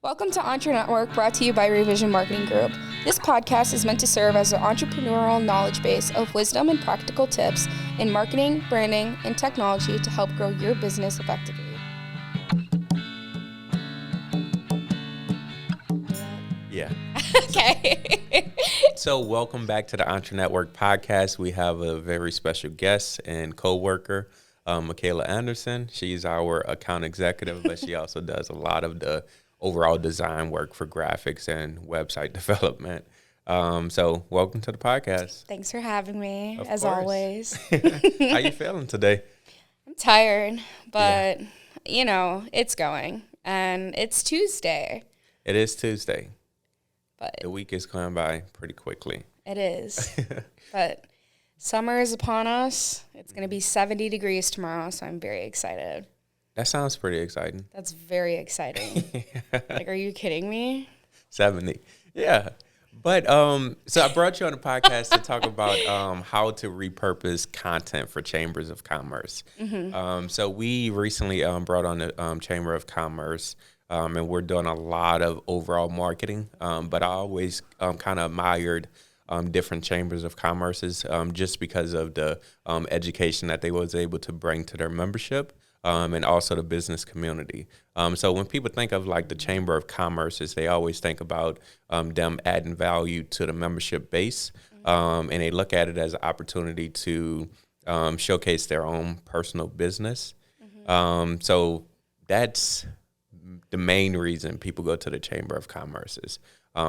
Welcome to EntreNetwork, brought to you by Revision Marketing Group. This podcast is meant to serve as an entrepreneurial knowledge base of wisdom and practical tips in marketing, branding, and technology to help grow your business effectively. Yeah. Okay. So welcome back to the EntreNetwork podcast. We have a very special guest and co-worker, Mikayla Anderson. She's our account executive, but she also does a lot of the overall design work for graphics and website development. So welcome to the podcast. Thanks for having me, Of as course. always. How you feeling today? I'm tired, but, it's going. And it's Tuesday. It is Tuesday. But The week is going by pretty quickly. it is. But summer is upon us. It's going to be 70 degrees tomorrow, so I'm very excited. That sounds pretty exciting. That's very exciting. Like, are you kidding me? 70. Yeah. But so I brought you on the podcast to talk about how to repurpose content for chambers of commerce. Mm-hmm. So we recently brought on the Chamber of Commerce, and we're doing a lot of overall marketing. But I always kind of admired different chambers of commerces just because of the education that they was able to bring to their membership. And also the business community. So when people think of like the Chamber of Commerces, they always think about them adding value to the membership base. And they look at it as an opportunity to showcase their own personal business. So that's the main reason people go to the Chamber of Commerces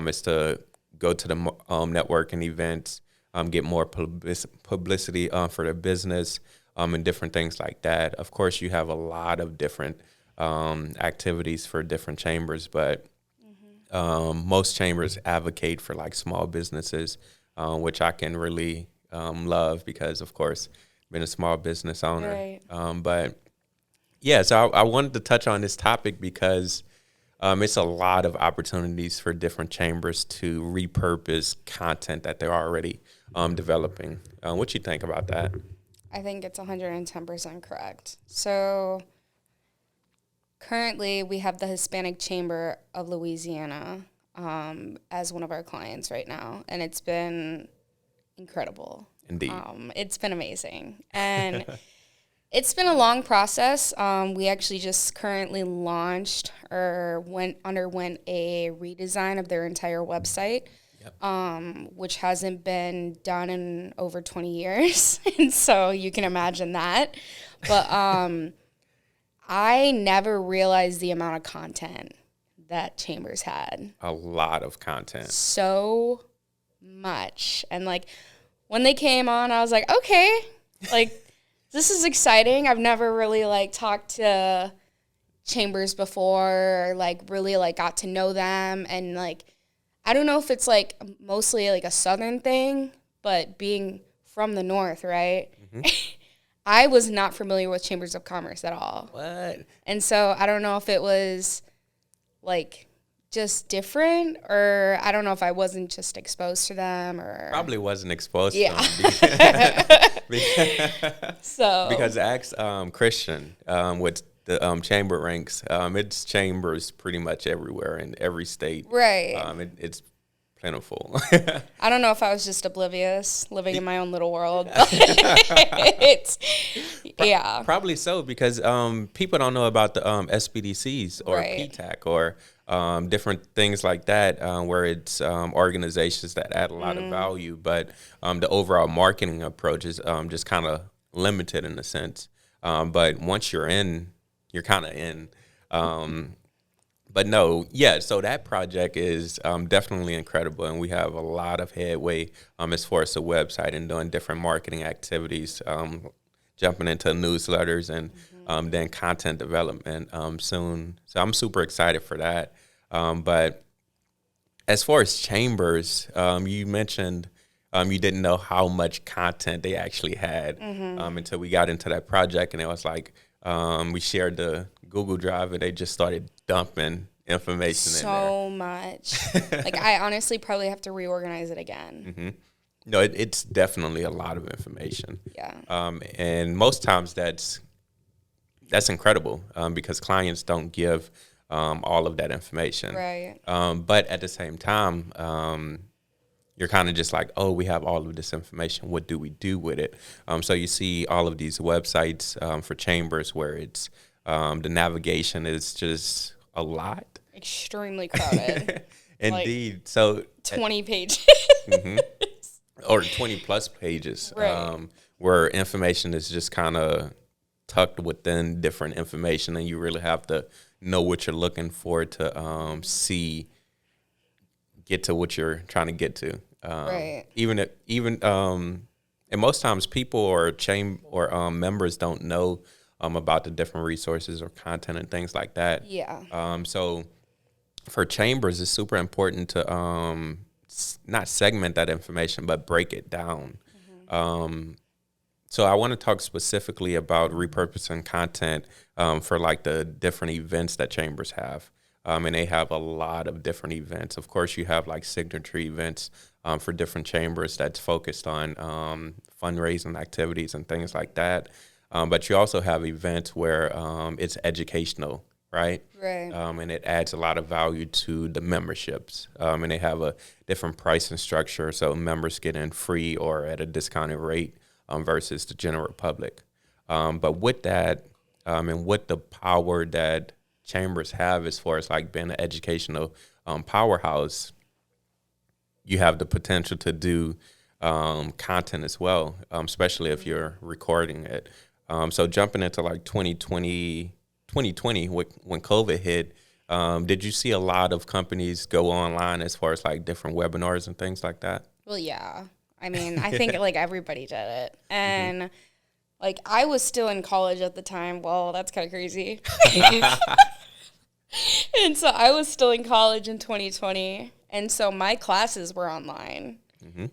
is to go to the networking events, get more publicity for their business, and different things like that. Of course, you have a lot of different activities for different chambers, but most chambers advocate for like small businesses, which I can really love because, of course, been a small business owner. Right. But yeah, so I wanted to touch on this topic because it's a lot of opportunities for different chambers to repurpose content that they're already developing. What you think about that? I think it's 110% correct. So currently we have the Hispanic Chamber of Louisiana as one of our clients right now, and it's been incredible. Indeed. It's been amazing. And it's been a long process. We actually just currently launched or underwent a redesign of their entire website. Which hasn't been done in over 20 years. And so you can imagine that. But I never realized the amount of content that Chambers had. A lot of content. So much. And like when they came on, I was like, okay, like this is exciting. I've never really like talked to Chambers before, or, like really like got to know them, and like I don't know if it's like mostly like a southern thing, but being from the north, right? Mm-hmm. I was not familiar with chambers of commerce at all. What? And so I don't know if it was like just different, or I don't know if I wasn't just exposed to them, or Probably wasn't exposed yeah. to them. So Because ask Christian with the chamber ranks, it's chambers pretty much everywhere in every state. right. It's plentiful. I don't know if I was just oblivious, living in my own little world. It's, yeah. Probably so, because people don't know about the SBDCs or Right. PTAC or different things like that, where it's organizations that add a lot of value, but the overall marketing approach is just kind of limited in a sense. But once you're in, you're kind of in. But no, yeah, so that project is definitely incredible, and we have a lot of headway as far as the website and doing different marketing activities, jumping into newsletters and then content development soon. So I'm super excited for that. But as far as chambers, you mentioned you didn't know how much content they actually had until we got into that project, and it was like we shared the Google Drive, and they just started dumping information in there. So much. Like, I honestly probably have to reorganize it again. No, it's definitely a lot of information. Yeah. And most times that's incredible because clients don't give all of that information. Right. But at the same time, you're kind of just like, oh, we have all of this information. What do we do with it? So you see all of these websites for chambers where it's the navigation is just a lot. Extremely crowded. Indeed. Like, so 20 pages. Or 20 plus pages, Right. where information is just kind of tucked within different information, and you really have to know what you're looking for to get to what you're trying to get to. Right. And most times people or members don't know about the different resources or content and things like that. Yeah. So for chambers, it's super important to not segment that information, but break it down. So I want to talk specifically about repurposing content for like the different events that chambers have. And they have a lot of different events. Of course, you have like signature events for different chambers that's focused on fundraising activities and things like that. But you also have events where it's educational, right? Right. And it adds a lot of value to the memberships. And they have a different pricing structure, so members get in free or at a discounted rate versus the general public. But with that, and with the power that chambers have as far as like being an educational powerhouse, you have the potential to do content as well, especially if you're recording it. So jumping into like 2020, when COVID hit, did you see a lot of companies go online as far as like different webinars and things like that? Well, yeah. I mean, I think like everybody did it. And like I was still in college at the time. Well, that's kind of crazy. And so I was still in college in 2020. And so my classes were online.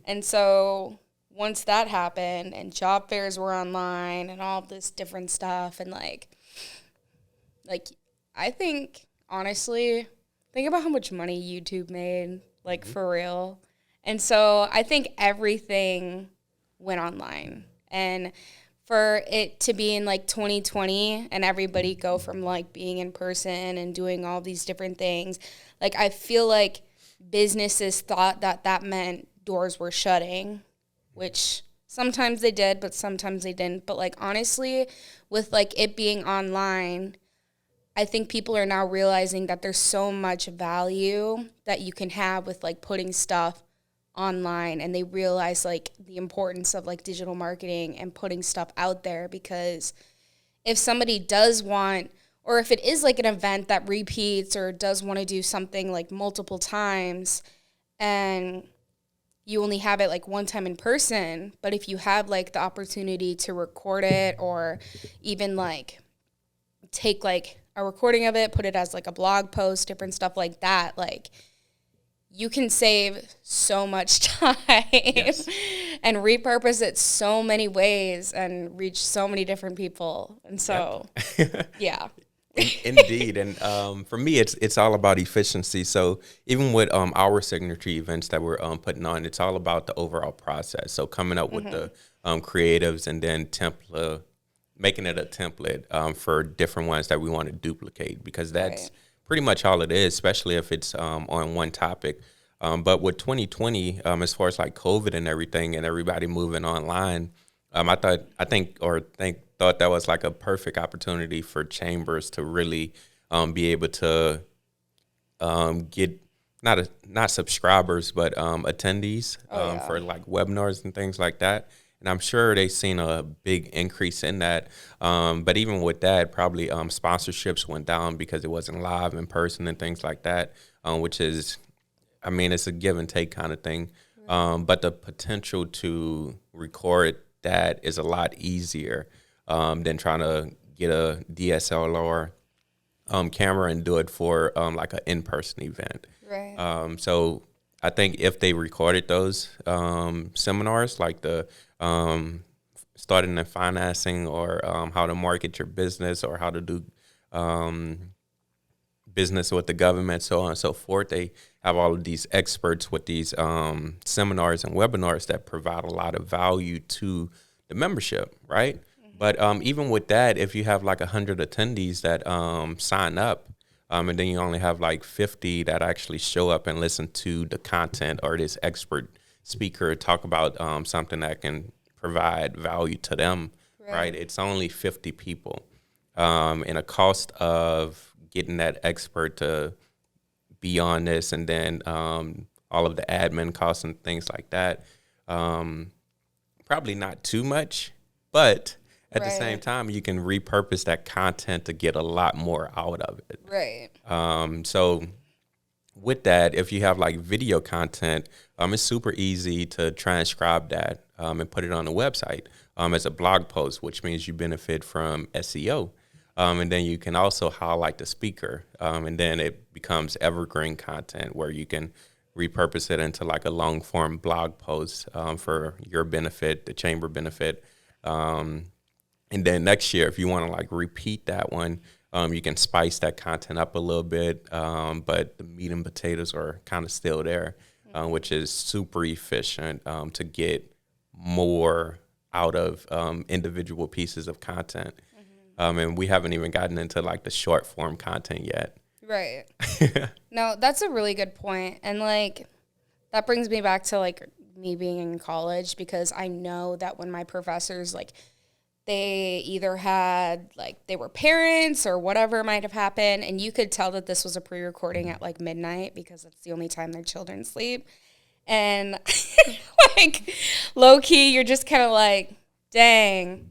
And so once that happened and job fairs were online and all this different stuff and like I think honestly, think about how much money YouTube made, like for real. And so I think everything went online. And for it to be in like 2020 and everybody go from like being in person and doing all these different things, like I feel like businesses thought that that meant doors were shutting, which sometimes they did, but sometimes they didn't. But like honestly, with like it being online, I think people are now realizing that there's so much value that you can have with like putting stuff online, and they realize like the importance of like digital marketing and putting stuff out there, because if somebody does want, or if it is like an event that repeats or does want to do something like multiple times and you only have it like one time in person, but if you have like the opportunity to record it or even like take like a recording of it, put it as like a blog post, different stuff like that, like you can save so much time and repurpose it so many ways and reach so many different people. And so, yeah. Indeed. And for me, it's all about efficiency. So even with our signature events that we're putting on, it's all about the overall process. So coming up with the creatives and then making it a template for different ones that we want to duplicate, because that's pretty much all it is, especially if it's on one topic. But with 2020, as far as like COVID and everything and everybody moving online, I thought that was like a perfect opportunity for chambers to really be able to get not subscribers, but attendees for like webinars and things like that. And I'm sure they've seen a big increase in that. But even with that, probably sponsorships went down because it wasn't live in person and things like that, which is, I mean, it's a give and take kind of thing. But the potential to record that is a lot easier than trying to get a DSLR camera and do it for like an in-person event. Right. So I think if they recorded those seminars, like the starting in financing or how to market your business or how to do business with the government, so on and so forth, they have all of these experts with these seminars and webinars that provide a lot of value to the membership, right? But even with that, if you have like 100 attendees that sign up, And then you only have like 50 that actually show up and listen to the content or this expert speaker talk about something that can provide value to them, right? It's only 50 people. And a cost of getting that expert to be on this, and then all of the admin costs and things like that, probably not too much, but at the same time, you can repurpose that content to get a lot more out of it. Right. So with that, if you have like video content, it's super easy to transcribe that and put it on the website as a blog post, which means you benefit from SEO. And then you can also highlight the speaker, and then it becomes evergreen content where you can repurpose it into like a long form blog post for your benefit, the chamber benefit. And then next year, if you want to like repeat that one, you can spice that content up a little bit, but the meat and potatoes are kind of still there, which is super efficient to get more out of individual pieces of content. And we haven't even gotten into like the short form content yet. Right. No, that's a really good point. And like, that brings me back to like me being in college, because I know that when my professors, like, they either had, like, they were parents or whatever might have happened, and you could tell that this was a pre-recording at like midnight because that's the only time their children sleep. And like, low key, you're just kind of like, dang,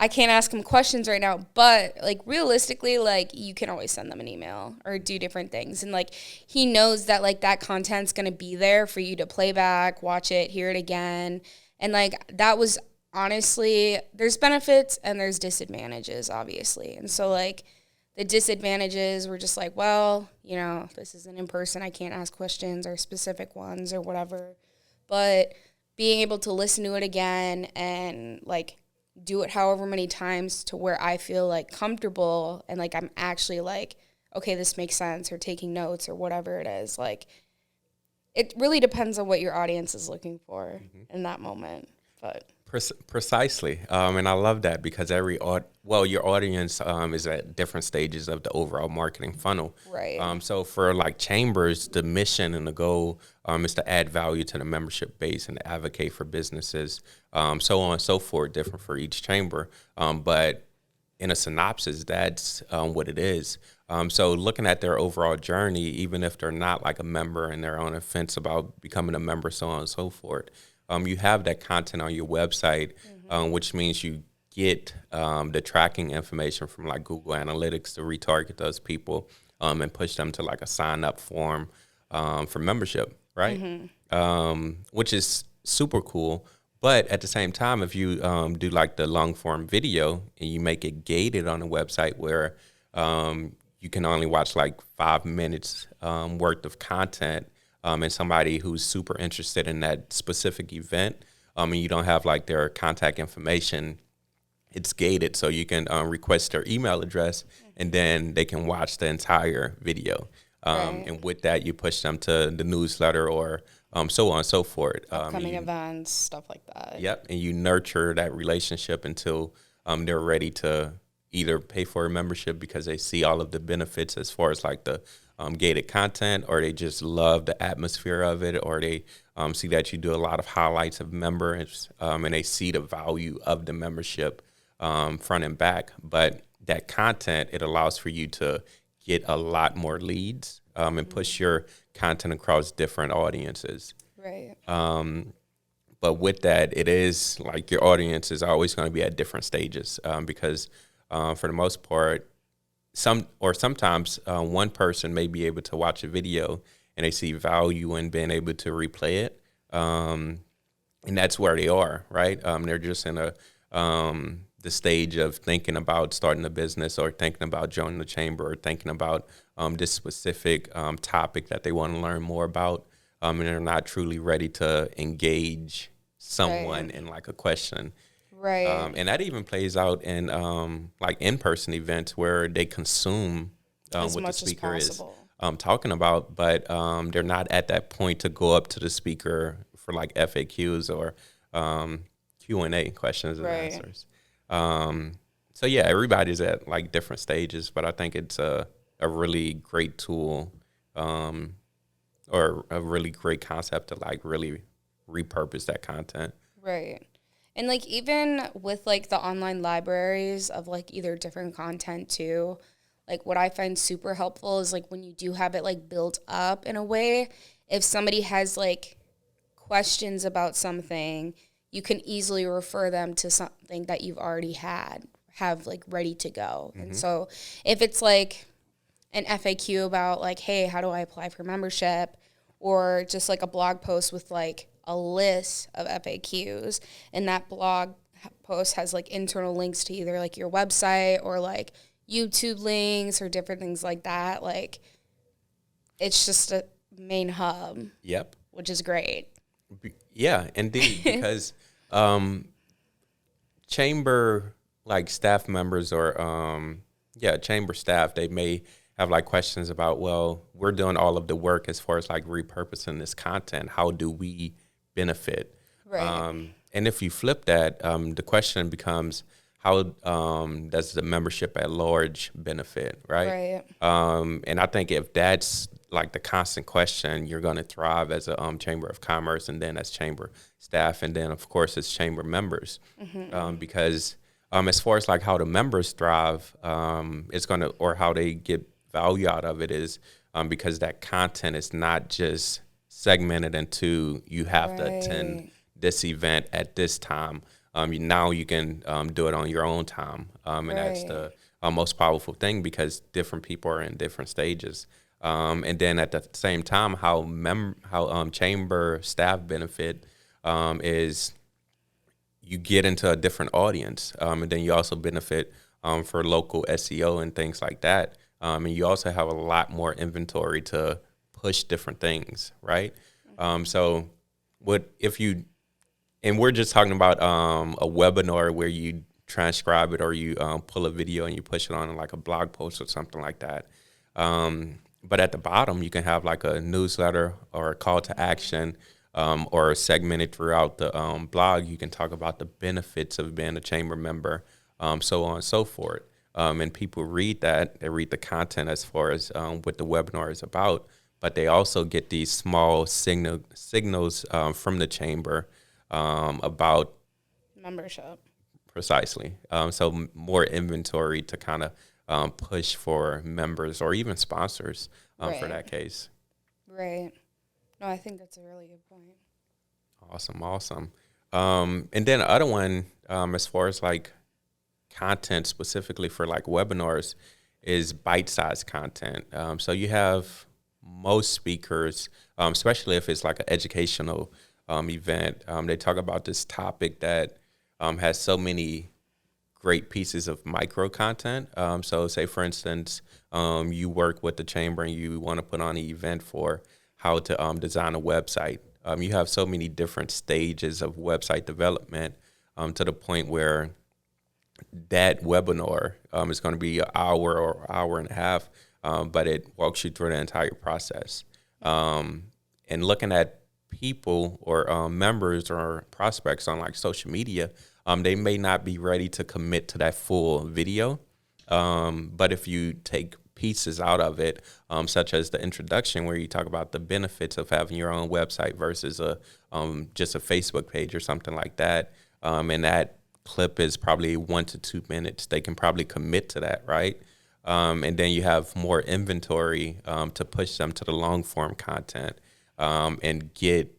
I can't ask him questions right now, but like realistically, like you can always send them an email or do different things. And like he knows that like that content's going to be there for you to play back, watch it, hear it again. And like that was honestly, there's benefits and there's disadvantages, obviously. And so like the disadvantages were just like, well, you know, this isn't in person. I can't ask questions or specific ones or whatever. But being able to listen to it again and like do it however many times to where I feel like comfortable and like I'm actually like, okay, this makes sense, or taking notes or whatever it is. Like it really depends on what your audience is looking for in that moment. But Precisely. And I love that because your audience is at different stages of the overall marketing funnel. Right. So for like chambers, the mission and the goal is to add value to the membership base and to advocate for businesses, so on and so forth, different for each chamber. But in a synopsis, that's what it is. So looking at their overall journey, even if they're not like a member and they're on the fence about becoming a member, so on and so forth, you have that content on your website, which means you get the tracking information from like Google Analytics to retarget those people and push them to like a sign up form for membership, right? Which is super cool. But at the same time, if you do like the long form video and you make it gated on the website where you can only watch like 5 minutes worth of content, and somebody who's super interested in that specific event, and you don't have like their contact information, it's gated. So you can request their email address and then they can watch the entire video. And with that, you push them to the newsletter or so on and so forth. Upcoming events, stuff like that. Yep. And you nurture that relationship until they're ready to either pay for a membership because they see all of the benefits as far as like the gated content, or they just love the atmosphere of it, or they see that you do a lot of highlights of members, and they see the value of the membership front and back. But that content, it allows for you to get a lot more leads and push your content across different audiences. Right. But with that, it is like your audience is always going to be at different stages because for the most part, sometimes one person may be able to watch a video and they see value in being able to replay it, and that's where they are, right? They're just in the stage of thinking about starting a business or thinking about joining the chamber or thinking about this specific topic that they want to learn more about, and they're not truly ready to engage someone in like a question. Right. And that even plays out in like in-person events where they consume what the speaker is talking about, but they're not at that point to go up to the speaker for like FAQs or Q&A, questions and answers. So yeah, everybody's at like different stages, but I think it's a really great tool, or a really great concept to like really repurpose that content. Right. And like even with like the online libraries of like either different content too, like what I find super helpful is like when you do have it like built up in a way, if somebody has like questions about something, you can easily refer them to something that you've already have like ready to go. And so if it's like an FAQ about like, hey, how do I apply for membership? Or just like a blog post with like a list of FAQs, and that blog post has like internal links to either like your website or like YouTube links or different things like that. Like it's just a main hub. Yep. Which is great. Yeah, indeed, because chamber like staff members or chamber staff, they may have like questions about, well, we're doing all of the work as far as like repurposing this content. How do we benefit? Right. And if you flip that, the question becomes, how does the membership at large benefit, right? And I think if that's like the constant question, you're going to thrive as a chamber of commerce, and then as chamber staff, and then of course as chamber members, because as far as like how the members thrive, it's going to, or how they get value out of it is because that content is not just segmented into you have to attend this event at this time. Now you can do it on your own time, and that's the most powerful thing because different people are in different stages. And then at the same time, how chamber staff benefit is you get into a different audience, and then you also benefit for local SEO and things like that. And you also have a lot more inventory to push different things, right? So what if you, and we're just talking about a webinar where you transcribe it or you pull a video and you push it on like a blog post or something like that. But at the bottom, you can have like a newsletter or a call to action, or segmented throughout the blog. You can talk about the benefits of being a chamber member, so on and so forth. And people read that, they read the content as far as what the webinar is about, but they also get these small signals from the chamber about Membership. precisely. So more inventory to kind of push for members or even sponsors for that case. Right. No, I think that's a really good point. Awesome. And then the other one, as far as like content specifically for like webinars, is bite-sized content. So you have most speakers, especially if it's like an educational event, they talk about this topic that has so many great pieces of micro content. So say, for instance, you work with the chamber and you want to put on an event for how to design a website. You have so many different stages of website development to the point where that webinar is going to be an hour or hour and a half, but it walks you through the entire process. And looking at people or members or prospects on like social media, they may not be ready to commit to that full video. But if you take pieces out of it, such as the introduction where you talk about the benefits of having your own website versus just a Facebook page or something like that, and that clip is probably 1 to 2 minutes, they can probably commit to that, right? And then you have more inventory to push them to the long form content and get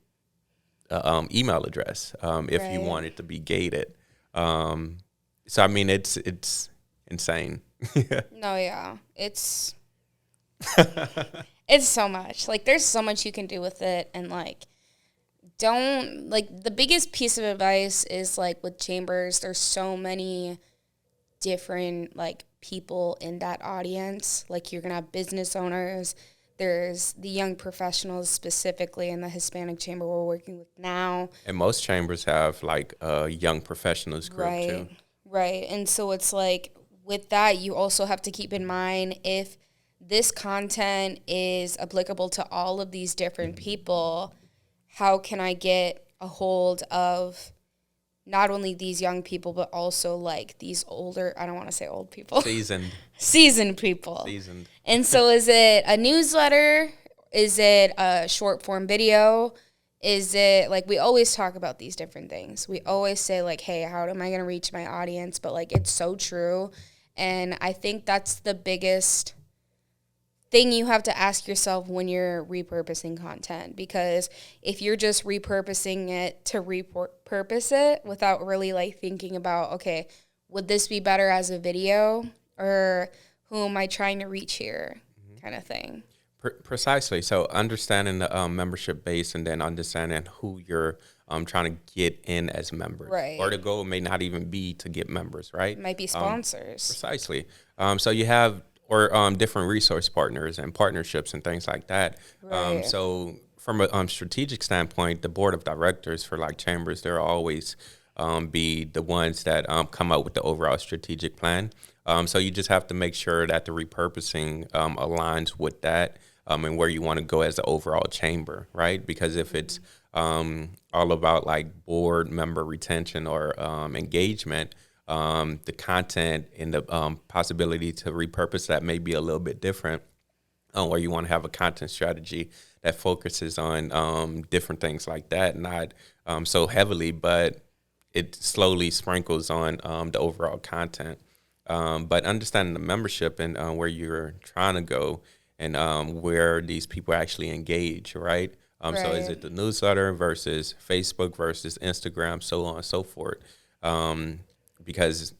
email address if you want it to be gated. So I mean, it's insane. No, yeah, it's so much. Like, there's so much you can do with it, and like, don't like the biggest piece of advice is like with chambers. There's so many different like people in that audience. Like, you're gonna have business owners. There's the young professionals, specifically in the Hispanic chamber we're working with now. And most chambers have like a young professionals group too. Right. And so it's like with that, you also have to keep in mind if this content is applicable to all of these different people, how can I get a hold of not only these young people, but also like these older, I don't want to say old people. Seasoned people. Seasoned. And so is it a newsletter? Is it a short form video? Is it like, we always talk about these different things. We always say like, hey, how am I going to reach my audience? But like, it's so true. And I think that's the biggest thing you have to ask yourself when you're repurposing content, because if you're just repurposing it to repurpose it without really like thinking about, okay, would this be better as a video, or who am I trying to reach here, kind of thing. Precisely. So understanding the membership base, and then understanding who you're trying to get in as members. Right. Or the goal may not even be to get members, right? It might be sponsors. Precisely. So you have different resource partners and partnerships and things like that. Right. So from a strategic standpoint, the board of directors for like chambers, they'll always be the ones that come up with the overall strategic plan. So you just have to make sure that the repurposing aligns with that and where you want to go as the overall chamber, right? Because if it's all about like board member retention or engagement, the content and the possibility to repurpose that may be a little bit different, where you want to have a content strategy that focuses on different things like that, not so heavily, but it slowly sprinkles on the overall content. But understanding the membership and where you're trying to go, and where these people actually engage, right? So is it the newsletter versus Facebook versus Instagram, so on and so forth? Because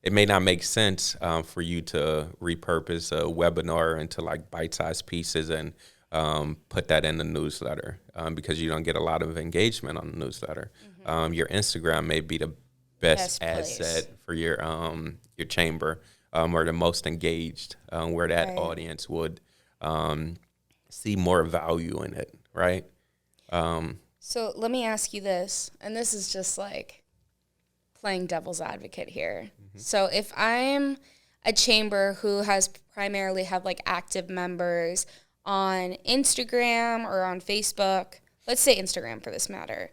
it may not make sense for you to repurpose a webinar into like bite-sized pieces and put that in the newsletter because you don't get a lot of engagement on the newsletter. Your Instagram may be the best asset for your chamber, or the most engaged, where that audience would see more value in it, right? So let me ask you this, and this is just like playing devil's advocate here. So if I'm a chamber who has primarily have like active members on Instagram or on Facebook, let's say Instagram for this matter,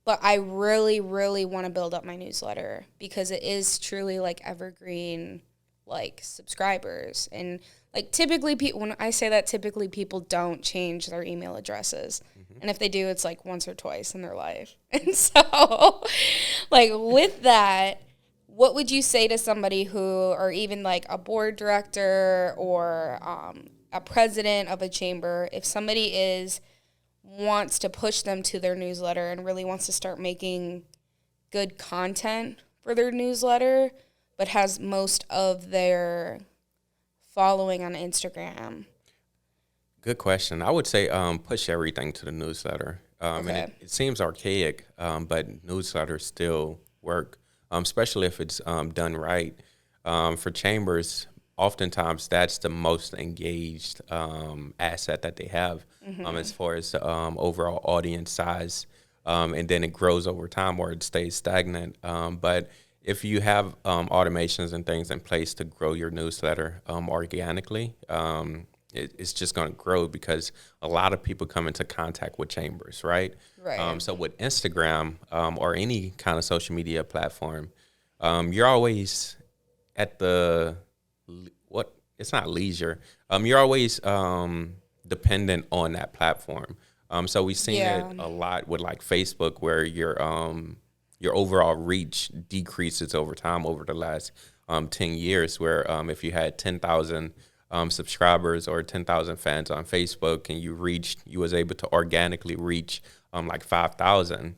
but I really, really want to build up my newsletter because it is truly like evergreen, like subscribers. And like typically, when I say that, typically people don't change their email addresses. And if they do, it's like once or twice in their life. And so like with that, what would you say to somebody who, or even like a board director or a president of a chamber, if somebody wants to push them to their newsletter and really wants to start making good content for their newsletter, but has most of their following on Instagram? Good question. I would say push everything to the newsletter. And it seems archaic, but newsletters still work, especially if it's done right. For chambers, oftentimes that's the most engaged asset that they have as far as the overall audience size. And then it grows over time or it stays stagnant. But if you have automations and things in place to grow your newsletter organically, it's just going to grow because a lot of people come into contact with chambers, right? Right. So with Instagram or any kind of social media platform, you're always at it's not leisure. You're always dependent on that platform. So we've seen it a lot with like Facebook, where your overall reach decreases over time over the last 10 years, where if you had 10,000 subscribers or 10,000 fans on Facebook and you was able to organically reach like 5,000.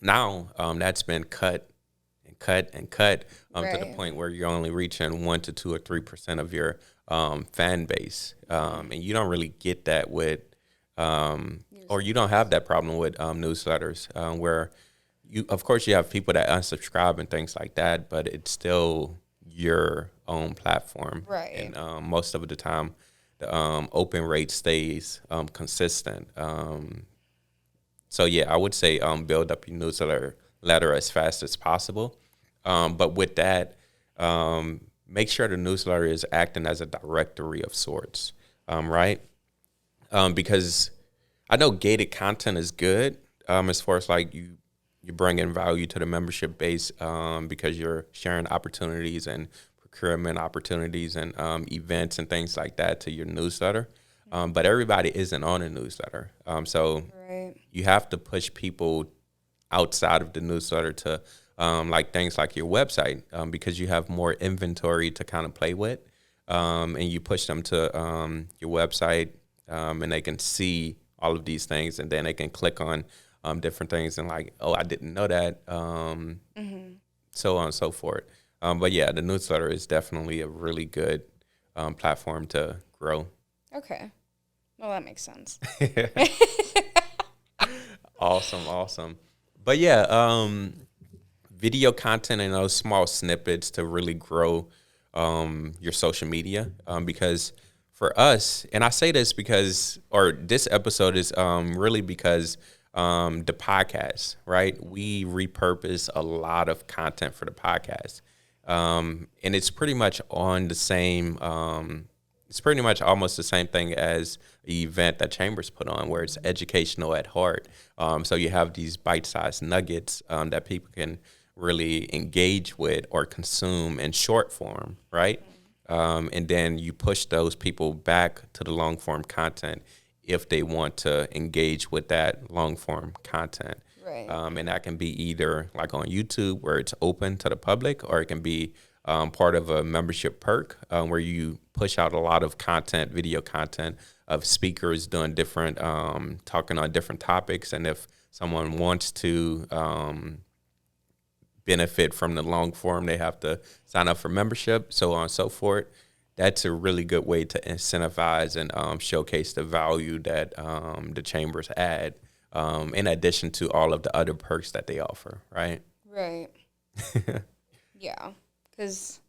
Now that's been cut and cut to the point where you're only reaching 1 to 2 or 3% of your fan base. And you don't really get that with, or you don't have that problem with newsletters where of course you have people that unsubscribe and things like that, but it's still your own platform. Right. And most of the time, the open rate stays consistent. So yeah, I would say build up your newsletter as fast as possible. But with that, make sure the newsletter is acting as a directory of sorts, right? Because I know gated content is good as far as like you you're bringing value to the membership base because you're sharing opportunities and procurement opportunities and events and things like that to your newsletter. But everybody isn't on a newsletter. So Right. you have to push people outside of the newsletter to like things like your website because you have more inventory to kind of play with. And you push them to your website and they can see all of these things, and then they can click on different things and like, oh, I didn't know that, so on and so forth. But yeah, the newsletter is definitely a really good platform to grow. Okay. Well, that makes sense. Awesome. But yeah, video content and those small snippets to really grow your social media because for us, and I say this because, or this episode is really because the podcast, right? We repurpose a lot of content for the podcast. And it's pretty much on the same, it's pretty much almost the same thing as the event that Chambers put on, where it's educational at heart. So you have these bite-sized nuggets that people can really engage with or consume in short form, right? And then you push those people back to the long form content if they want to engage with that long form content. Right. And that can be either like on YouTube where it's open to the public, or it can be part of a membership perk where you push out a lot of content, video content of speakers doing different, talking on different topics. And if someone wants to benefit from the long form, they have to sign up for membership, so on and so forth. That's a really good way to incentivize and showcase the value that the chambers add, in addition to all of the other perks that they offer, right? Right. Yeah, because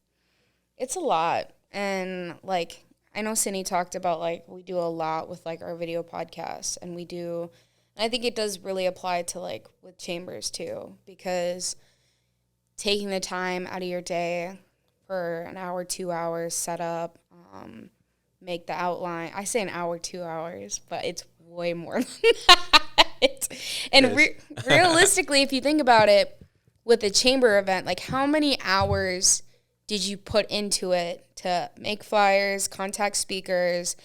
it's a lot. And, like, I know Sidney talked about, like, we do a lot with, like, our video podcasts. And we do, and I think it does really apply to, like, with chambers, too. Because taking the time out of your day for an hour, 2 hours, set up, make the outline. I say an hour, 2 hours, but it's way more than that. And realistically, if you think about it, with a chamber event, like how many hours did you put into it to make flyers, contact speakers,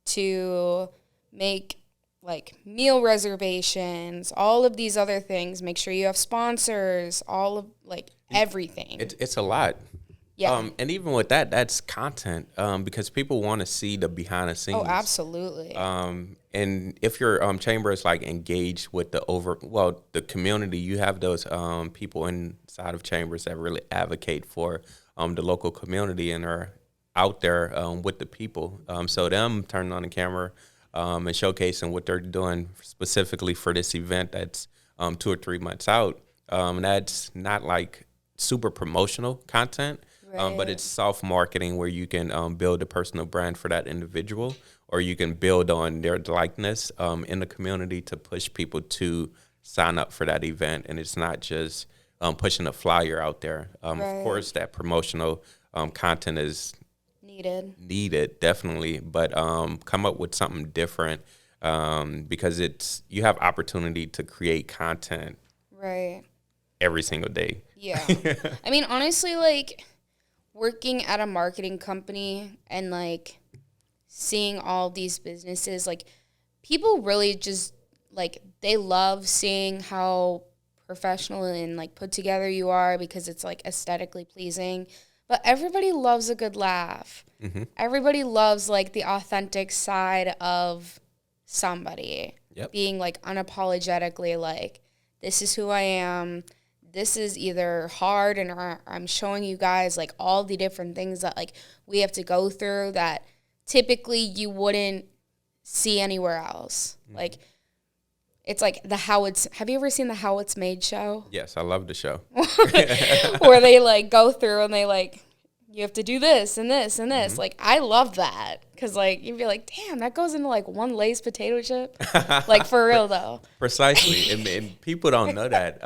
to make like meal reservations, all of these other things, make sure you have sponsors, all of like everything. It's a lot. Yeah. And even with that, that's content because people want to see the behind the scenes. Oh, absolutely. And if your chamber is like engaged with the community, you have those people inside of chambers that really advocate for the local community and are out there with the people. So them turning on the camera and showcasing what they're doing specifically for this event that's 2 or 3 months out. That's not like super promotional content. Right. But it's soft marketing where you can build a personal brand for that individual, or you can build on their likeness in the community to push people to sign up for that event. And it's not just pushing a flyer out there. Right. Of course, that promotional content is needed, definitely, but come up with something different because you have opportunity to create content right every single day. Yeah. I mean, honestly, like, working at a marketing company and, like, seeing all these businesses, like, people really just, like, they love seeing how professional and, like, put together you are because it's, like, aesthetically pleasing. But everybody loves a good laugh. Mm-hmm. Everybody loves, like, the authentic side of somebody. Yep. Being, like, unapologetically, like, this is who I am. This is either hard, and I'm showing you guys, like, all the different things that, like, we have to go through that typically you wouldn't see anywhere else. Mm-hmm. Like, it's like have you ever seen the How It's Made show? Yes, I love the show. Where they, like, go through and they, like, you have to do this and this and this. Mm-hmm. Like, I love that because, like, you'd be like, damn, that goes into, like, one Lay's potato chip. Like, for real, though. Precisely. And people don't know that.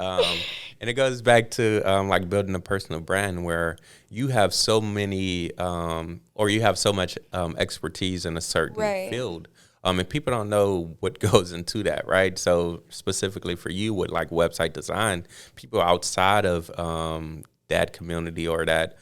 And it goes back to, like, building a personal brand where you have so many or you have so much expertise in a certain field. And people don't know what goes into that, right? So specifically for you with like website design, people outside of that community or that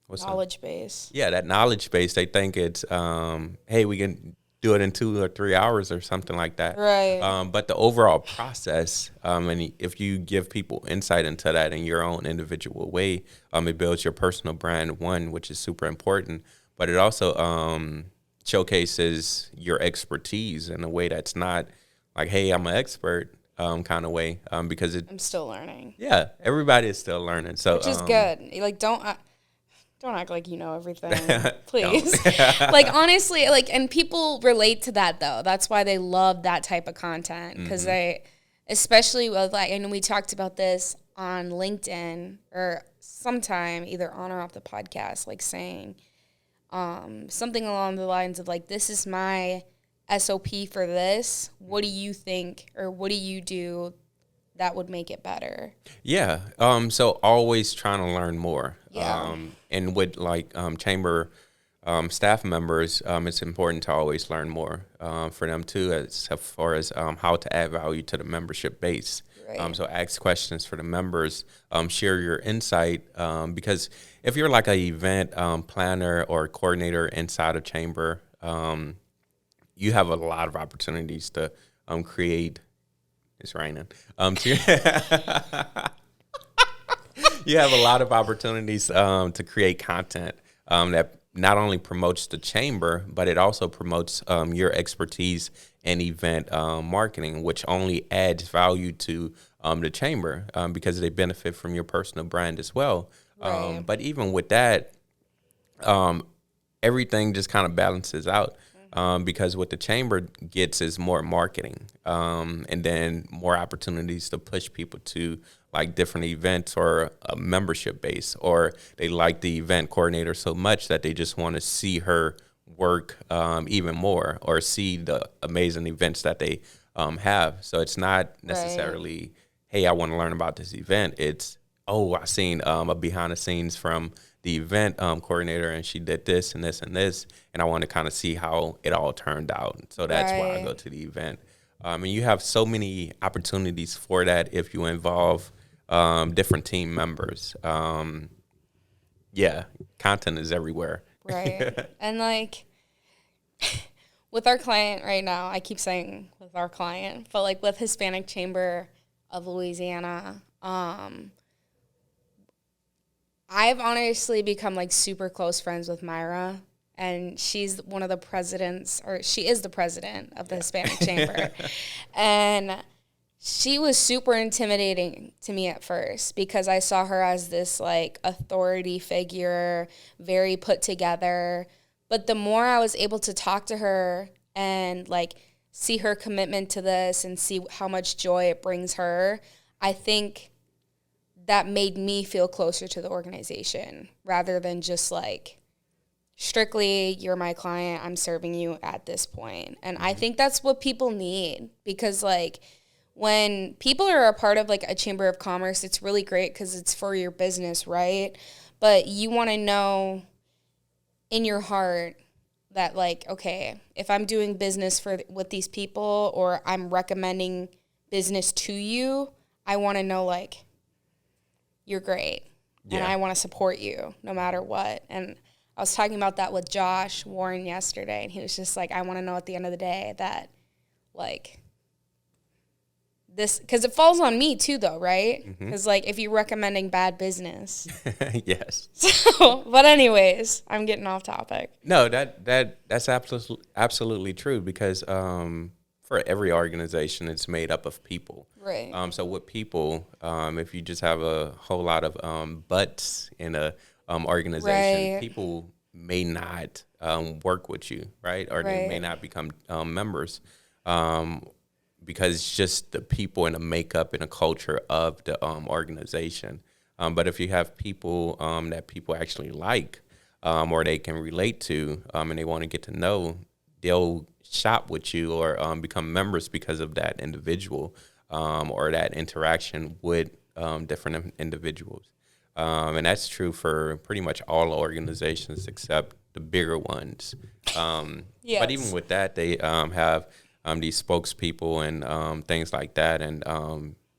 Knowledge base. yeah, that knowledge base, they think it's hey, we can do it in 2 or 3 hours or something like that. Right. But the overall process, and if you give people insight into that in your own individual way, it builds your personal brand, one, which is super important, but it also showcases your expertise in a way that's not like, hey, I'm an expert kind of way, because I'm still learning. yeah, everybody is still learning. So Which is good. Like, don't act like you know everything, please. Like, honestly, like, and people relate to that though. That's why they love that type of content, because they, especially with like, and we talked about this on LinkedIn or sometime either on or off the podcast, like saying something along the lines of like, this is my SOP for this. What do you think, or what do you do that would make it better? yeah, so always trying to learn more. Yeah. And with like chamber staff members, it's important to always learn more for them too, as far as how to add value to the membership base. Right. So ask questions for the members, share your insight, because if you're like an event planner or coordinator inside of chamber, you have a lot of opportunities to create. It's raining. You have a lot of opportunities to create content that not only promotes the chamber, but it also promotes your expertise in event marketing, which only adds value to the chamber because they benefit from your personal brand as well. Right. But even with that, everything just kind of balances out. Because what the chamber gets is more marketing, and then more opportunities to push people to like different events or a membership base, or they like the event coordinator so much that they just want to see her work even more, or see the amazing events that they have. So it's not necessarily, hey, I want to learn about this event. It's, oh, I seen a behind the scenes from the event coordinator, and she did this and this and this, and I want to kind of see how it all turned out. So that's why I go to the event. And you have so many opportunities for that if you involve different team members. Yeah, content is everywhere. Right. And like with our client right now, I keep saying with our client, but like with Hispanic Chamber of Louisiana, I've honestly become like super close friends with Myra, and she's one of the presidents, or she is the president of the Hispanic Chamber. And she was super intimidating to me at first because I saw her as this like authority figure, very put together. But the more I was able to talk to her and like see her commitment to this and see how much joy it brings her, I think that made me feel closer to the organization rather than just like strictly, you're my client, I'm serving you at this point. And I think that's what people need, because like when people are a part of like a chamber of commerce, it's really great because it's for your business, right? But you want to know in your heart that like, okay, if I'm doing business with these people, or I'm recommending business to you, I want to know like you're great, and I want to support you no matter what. And I was talking about that with Josh Warren yesterday, and he was just like, I want to know at the end of the day that like this, because it falls on me too though, right? Because like if you're recommending bad business. Yes. So, but anyways, I'm getting off topic. No, that's absolutely true, because for every organization, it's made up of people. Right. So with people, if you just have a whole lot of butts in a organization, people may not work with you, right? Or they may not become members, because it's just the people and the makeup and the culture of the organization. But if you have people that people actually like, or they can relate to, and they want to get to know, they'll shop with you or become members because of that individual, or that interaction with different individuals. And that's true for pretty much all organizations except the bigger ones. Yes. But even with that, they have these spokespeople and things like that, and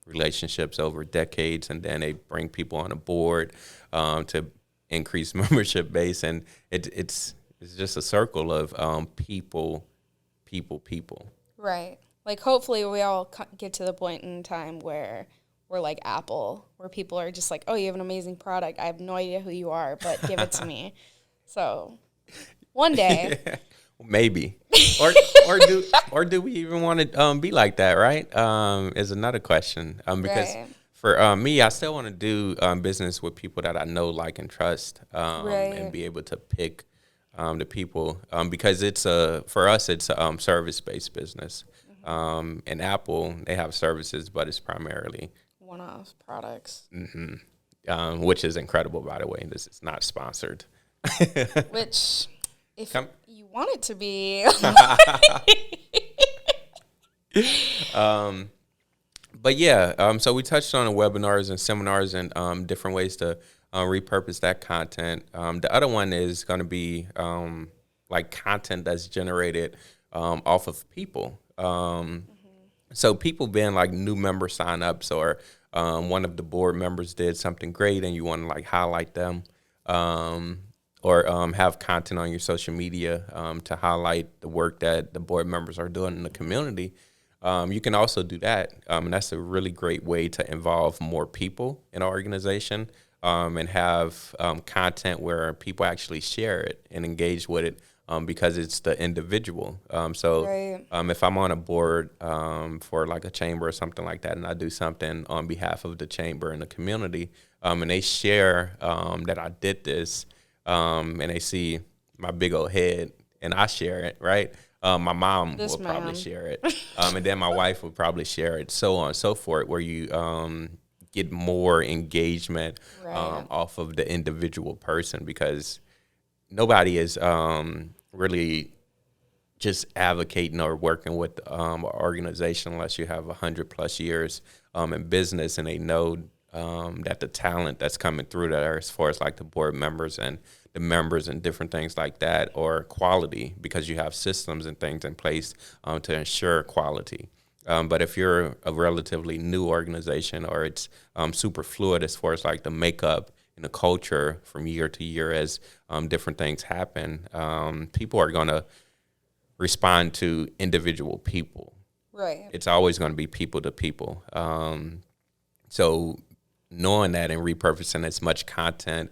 relationships over decades, and then they bring people on a board to increase membership base, and it's just a circle of people. Right. Like, hopefully we all get to the point in time where we're like Apple, where people are just like, oh, you have an amazing product. I have no idea who you are, but give it to me. So one day. Maybe. Or do we even want to be like that, right? Is another question. Because Right. for me, I still want to do business with people that I know, like, and trust, Right. and be able to pick the people, because for us, it's a service-based business. And Apple, they have services, but it's primarily One-off products. which is incredible, by the way. This is not sponsored. Which, if you want it to be. But yeah, so we touched on the webinars and seminars and different ways to repurpose that content. The other one is going to be like content that's generated off of people. So people being like new member signups, or one of the board members did something great and you want to like highlight them, or have content on your social media to highlight the work that the board members are doing in the community. You can also do that, and that's a really great way to involve more people in an organization, and have content where people actually share it and engage with it, because it's the individual. Right. If I'm on a board for like a chamber or something like that, and I do something on behalf of the chamber and the community, and they share that I did this, and they see my big old head, and I share it, right? My mom will probably share it, and then my wife will probably share it, so on and so forth, where you get more engagement off of the individual person, because nobody is really just advocating or working with an organization unless you have 100+ years in business, and they know that the talent that's coming through there, as far as like the board members and the members and different things like that, or quality, because you have systems and things in place to ensure quality. But if you're a relatively new organization, or it's super fluid as far as like the makeup and the culture from year to year, as different things happen, people are going to respond to individual people. Right. It's always going to be people to people. So knowing that and repurposing as much content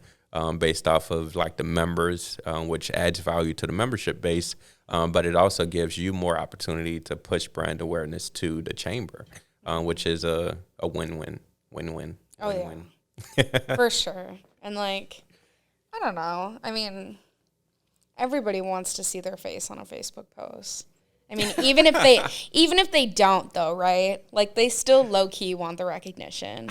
based off of like the members, which adds value to the membership base, but it also gives you more opportunity to push brand awareness to the chamber, which is a win-win. Oh, win-win. yeah. For sure. And like, I don't know. I mean, everybody wants to see their face on a Facebook post. I mean, even if they don't, though, right? Like, they still low-key want the recognition.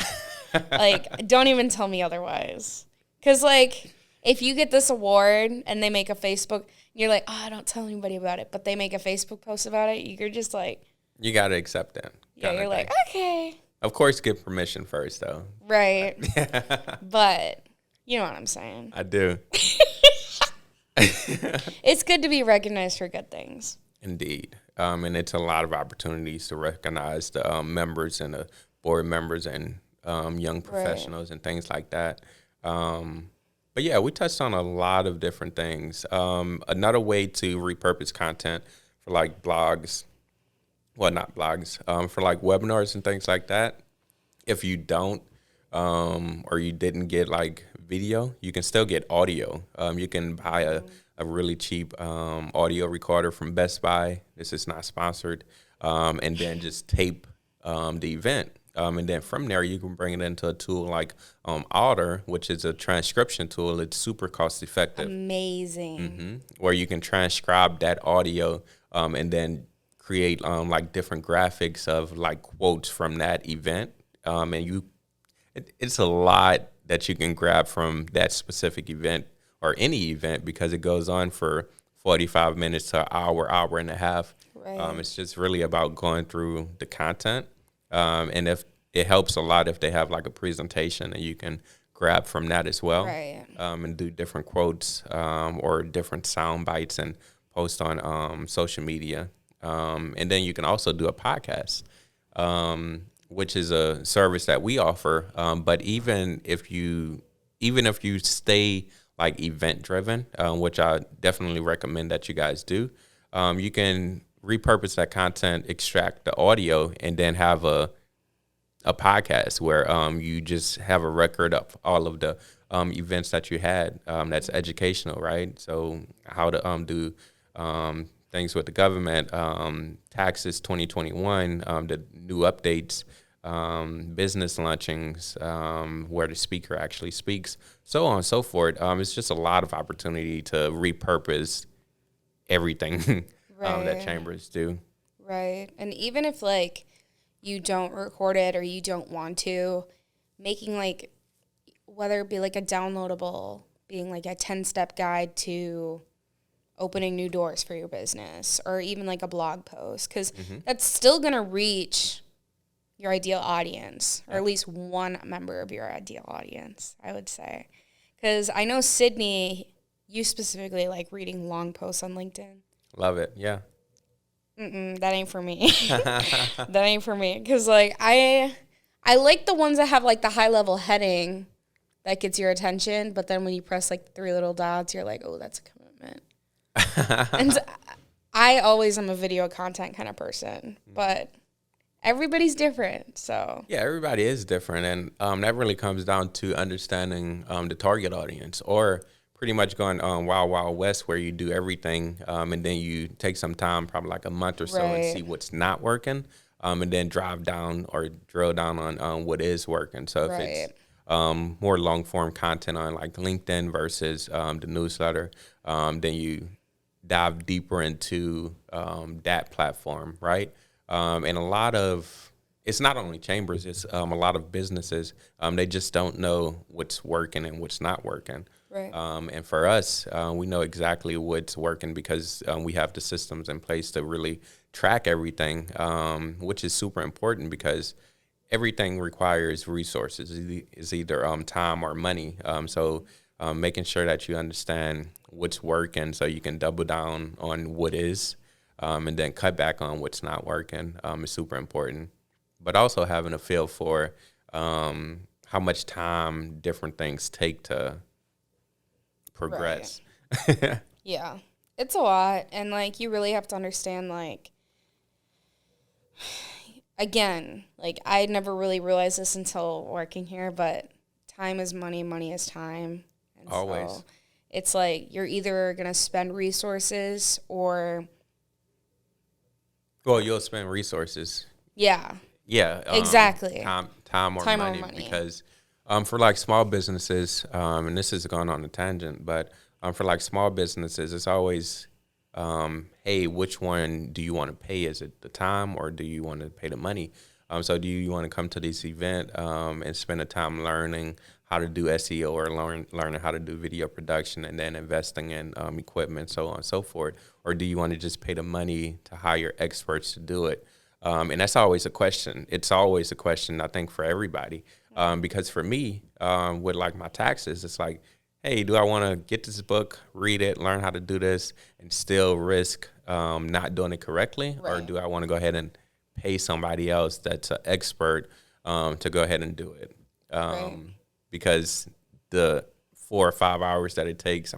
Like, don't even tell me otherwise. Because, like, if you get this award and they make a Facebook, you're like, oh, don't tell anybody about it. But they make a Facebook post about it, you're just like, you got to accept that. Yeah, you're like, okay. Of course, get permission first, though. Right. But you know what I'm saying. I do. It's good to be recognized for good things. Indeed. And it's a lot of opportunities to recognize the members and the board members and young professionals and things like that. But yeah, we touched on a lot of different things. Another way to repurpose content for like blogs, well, not blogs, for like webinars and things like that. If you don't, or you didn't get like video, you can still get audio. You can buy a really cheap audio recorder from Best Buy. This is not sponsored. And then just tape the event. And then from there, you can bring it into a tool like Otter, which is a transcription tool. It's super cost effective. Amazing. Where you can transcribe that audio and then create like different graphics of like quotes from that event. And it's a lot that you can grab from that specific event or any event, because it goes on for 45 minutes to an hour and a half. Right. It's just really about going through the content. And if it helps a lot if they have like a presentation and you can grab from that as well, Right. and do different quotes or different sound bites and post on social media. And then you can also do a podcast, which is a service that we offer. But even if you stay like event driven, which I definitely recommend that you guys do, you can repurpose that content, extract the audio, and then have a podcast where you just have a record of all of the events that you had. That's educational, right? So how to do things with the government, taxes 2021, the new updates, business launchings, where the speaker actually speaks, so on and so forth. It's just a lot of opportunity to repurpose everything that Right. chambers do. Right. And even if like you don't record it or you don't want to, making like whether it be like a downloadable, being like a 10-step guide to opening new doors for your business, or even like a blog post, because that's still going to reach your ideal audience, or at least one member of your ideal audience, I would say. Because I know Sidney, you specifically like reading long posts on LinkedIn. Love it. Yeah. That ain't for me. That ain't for me. Because, like, I like the ones that have, like, the high-level heading that gets your attention. But then when you press, like, the three little dots, you're like, oh, that's a commitment. And I always am a video content kind of person. But everybody's different, so. Yeah, everybody is different. And that really comes down to understanding the target audience, or pretty much going wild, wild west, where you do everything, and then you take some time, probably like a month or so, and Right. see what's not working, and then drive down or drill down on what is working. So if it's more long form content on like LinkedIn versus the newsletter, then you dive deeper into that platform, right? And a lot of, it's not only chambers, it's a lot of businesses, they just don't know what's working and what's not working. Right. And for us, we know exactly what's working because we have the systems in place to really track everything, which is super important because everything requires resources. It's either time or money. So making sure that you understand what's working so you can double down on what is, and then cut back on what's not working, is super important. But also having a feel for how much time different things take to progress. Right. Yeah. It's a lot. And, like, you really have to understand, like, again, like, I never really realized this until working here, but time is money, money is time. And Always. so it's like you're either going to spend resources or, Well, you'll spend resources. yeah, Yeah. exactly. Time or money. Because for like small businesses, and this is going on a tangent, but for like small businesses, it's always, hey, which one do you want to pay? Is it the time or do you want to pay the money? So do you want to come to this event and spend the time learning how to do SEO or learning how to do video production and then investing in equipment, so on and so forth? Or do you want to just pay the money to hire experts to do it? And that's always a question. It's always a question, I think, for everybody. Because for me, with like my taxes, it's like, hey, do I want to get this book, read it, learn how to do this, and still risk not doing it correctly? Right. Or do I want to go ahead and pay somebody else that's an expert to go ahead and do it? Right. Because the 4 or 5 hours that it takes,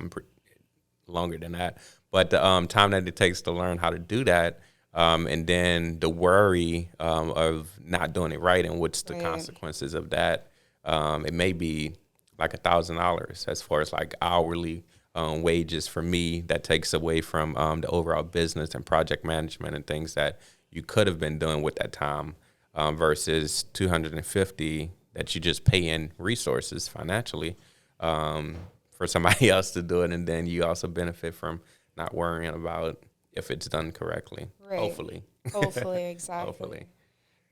longer than that, but the time that it takes to learn how to do that, and then the worry of not doing it right and what's the consequences of that, it may be like $1,000 as far as like hourly wages for me. That takes away from the overall business and project management and things that you could have been doing with that time, versus 250 that you just pay in resources financially for somebody else to do it, and then you also benefit from not worrying about if it's done correctly. Right. Hopefully. Hopefully, exactly. Hopefully.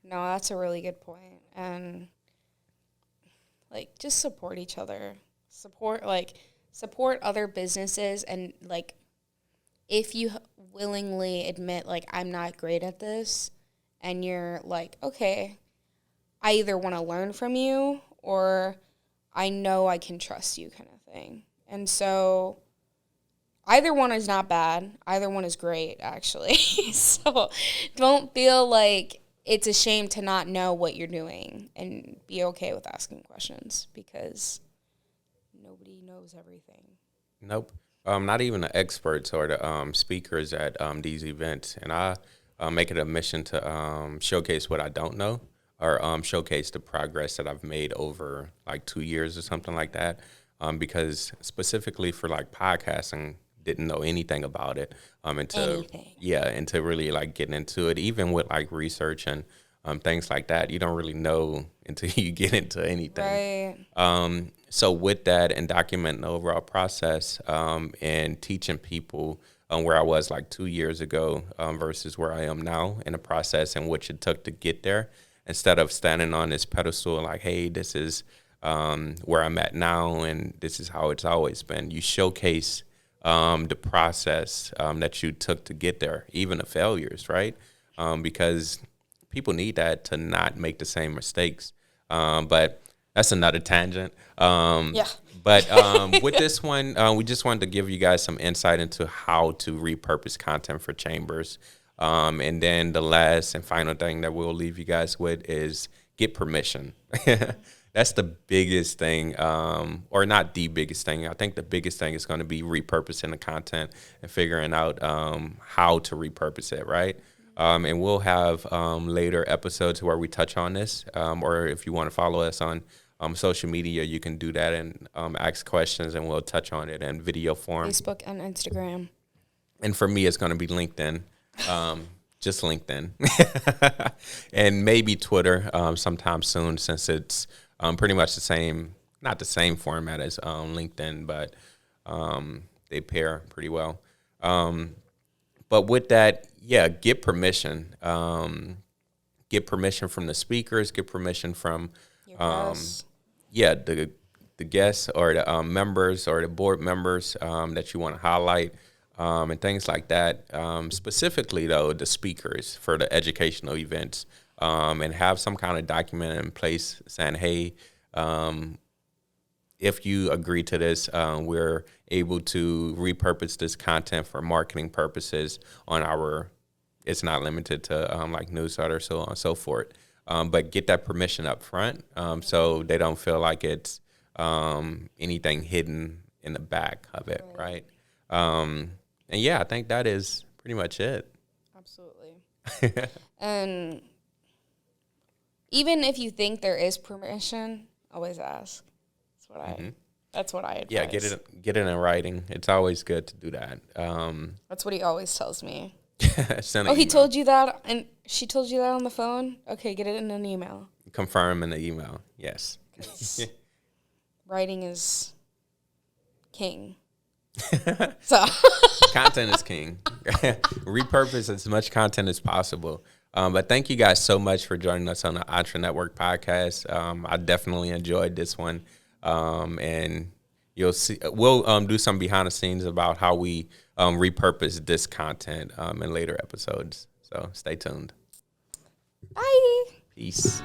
No, that's a really good point. And like just support each other. Support other businesses, and like if you willingly admit like I'm not great at this and you're like, okay, I either want to learn from you or I know I can trust you kind of thing. And so either one is not bad. Either one is great, actually. So don't feel like it's a shame to not know what you're doing, and be okay with asking questions, because nobody knows everything. Nope. Not even the experts or the speakers at these events. And I make it a mission to showcase what I don't know, or showcase the progress that I've made over like 2 years or something like that. Because specifically for like podcasting, didn't know anything about it until until really like getting into it. Even with like research and things like that, you don't really know until you get into anything. Right. So with that and documenting the overall process and teaching people where I was like 2 years ago versus where I am now in the process and which it took to get there, instead of standing on this pedestal like, hey, this is where I'm at now and this is how it's always been. You showcase the process that you took to get there, even the failures, right? Because people need that to not make the same mistakes. But that's another tangent. But with this one, we just wanted to give you guys some insight into how to repurpose content for chambers. And then the last and final thing that we'll leave you guys with is get permission. That's the biggest thing, or not the biggest thing. I think the biggest thing is going to be repurposing the content and figuring out how to repurpose it, right? And we'll have later episodes where we touch on this, or if you want to follow us on social media, you can do that and ask questions, and we'll touch on it in video form. Facebook and Instagram. And for me, it's going to be LinkedIn, just LinkedIn, and maybe Twitter sometime soon, since it's pretty much the same, not the same format as LinkedIn, but they pair pretty well. But with that, get permission. Get permission from the speakers. Get permission from the guests or the members or the board members that you want to highlight, and things like that. Specifically, though, the speakers for the educational events, and have some kind of document in place saying, hey, if you agree to this, we're able to repurpose this content for marketing purposes on our, it's not limited to like newsletter, so on and so forth. But get that permission up front, so they don't feel like it's anything hidden in the back of it, right? And I think that is pretty much it. Absolutely. And even if you think there is permission, always ask. That's what I advise. Yeah, get it in writing. It's always good to do that. That's what he always tells me. Send an he email. told you that, and she told you that on the phone? Okay, get it in an email. Confirm in the email, yes. Writing is king. So content is king. Repurpose as much content as possible. But thank you guys so much for joining us on the EntreNetwork podcast. I definitely enjoyed this one. And you'll see, we'll do some behind the scenes about how we repurpose this content in later episodes. So stay tuned. Bye. Peace.